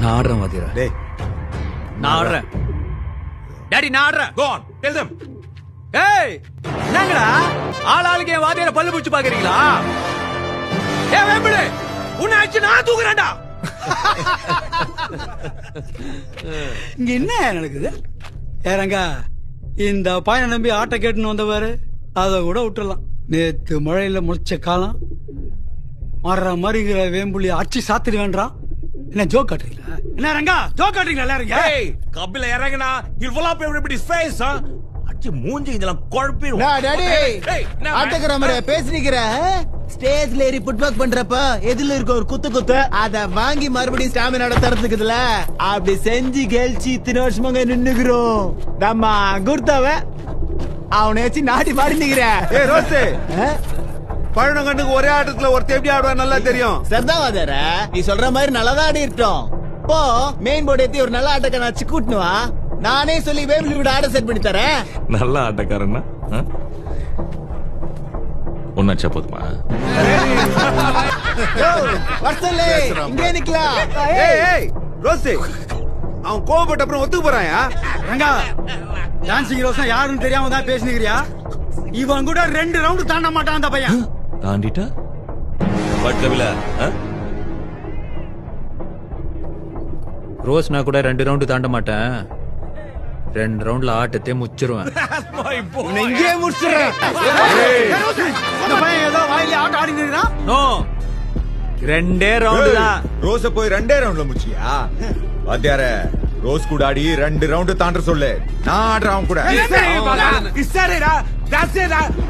நான் ஆடுறேன் வாத்தியாரா. டேய் நான் ஆடுறேன் டாடி, நான் ஆடுறேன். go on tell them. ஏய் என்னங்கடா ஆளாளுக்கு என் வாத்தியார பல்லு பூச்சி பாக்குறீங்களா? ஏ வேம்புடு, உன்னை அடிச்சு நான் தூக்குறேன்டா. இங்க என்ன நடக்குது? ஏறங்க இந்த பையனை நம்பி ஆட்டை கேட்டுன்னு வந்தவாரு, அதை கூட விட்டுறலாம். நேத்து மழையில முளைச்ச காலம் மாறுற மாதிரிங்கிற வேம்புலி அடிச்சு சாத்திடு வேண்டாம். என்ன ஜோக் காட்டுறீங்களா? என்ன ரங்கா ஜோக் காட்டுறீங்களா? எல்லாருங்க Hey, கபில இறங்குனா he'll fill up everybody's face, huh? அச்சி மூஞ்சி இதெல்லாம் குழப்பிடும். டாடி ஆட்டக்கிற மாதிரி பேசினிக்கிற ஸ்டேஜ்ல ஏறி புட்பாக் பண்றப்ப எதுல இருக்க ஒரு குத்து அத வாங்கி மறுபடியும் ஸ்டாமினா தரத்துக்குதுல அப்படி செஞ்சு கெல்ச்சி இத்தனை வருஷமாங்க நின்னுக்கிறோம். நம்ம குர்த்தாவ அவனை வச்சு நாட்டி பாடி நிக்கிற. ஏய் ரோஸ்ட், பழனங்கண்ணுக்கு ஒரே ஆட்டத்துல ஒருத்தர் எப்படி ஆடுவா நல்லா தெரியும். சர்தாவாதர நீ சொல்ற மாதிரி நல்லதா ஆடி இருக்கட்டும். போ மெயின் போர்டு ஏத்தி ஒரு நல்ல ஆட்டக்காரன் வச்சு கூட்டுனுவா. நானே சொல்லி வேம்பிலி கூட ஆட செட் பண்ணி தரேன். நல்ல ஆட்டக்காரன்னா ஒன்னாச்சா போதுமா? வர்சலே இங்கே நிக்கலாம். ஏய் ஏய் ரோஸ்ட், அவன் கோவப்பட்ட அப்புறம் ஒத்துக்கு போறாயா? ரங்கா டான்சிங் ரோசா யாருன்னு தெரியாம தான் பேசினிக்கிறியா? இவன் கூட 2 ரவுண்ட் தாண்ட மாட்டான் அந்த பையன். தாண்டிட்டா பட் கபில ரோஸ் நான் கூட 2 ரவுண்டு தாண்ட மாட்டேன். 2 ரவுண்ட்ல ஆட்டத்தை முச்சிருவேன். இங்கே முடிச்சுறேன். அந்த பையன் ஏதோ வாயில ஆட்ட ஆடி நிக்கிறான். நோ, 2 ரவுண்டு தான். ரோஸ போய் 2 ரவுண்ட்ல முடிச்சியா? வாத்தியார ரோஸ் கூட ஆடி 2 ரவுண்ட் தாண்ட சொல்லு. நான் ஆடுறேன் அவன் கூட.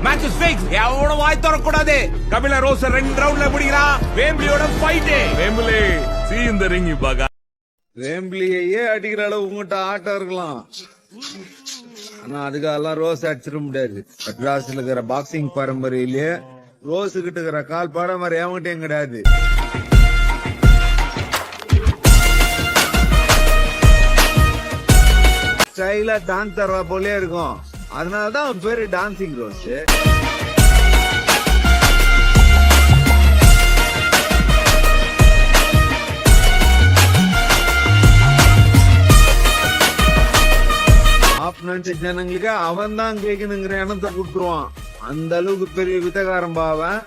Match is fix. எவனோ வாய் தர கூடாது. கபில ரோஸ் 2 ரவுண்ட்ல முடிக்கிறான். வேம்பிலியோட fight. Vembuli see in the ring பாகா. வேம்பிலியே அடிக்கிற அளவு உங்ககிட்ட ஆட்டம் இருக்கலாம், ஆனா அதுக்கெல்லாம் ரோஸ் அடிச்சிட முடியாது. மெட்ராஸ்ல இருக்கிற பாக்ஸிங் பரம்பரையிலேயே ரோஸ் கிட்ட இருக்கிற கால் பரம்பரை எவங்கிட்டயும் கிடையாது. ஸ்டைலா டான்ஸ் தர்றா போலே இருக்கும், அதனாலதான் அவன் பேரு டான்சிங் ரோஸ். ஆப்னன்ட் ஜனங்களுக்கு அவன் தான் கேட்கணுங்கிற எண்ணத்தை கொடுத்துருவான். அந்த அளவுக்கு பெரிய வித்தகாரம் பாவன்.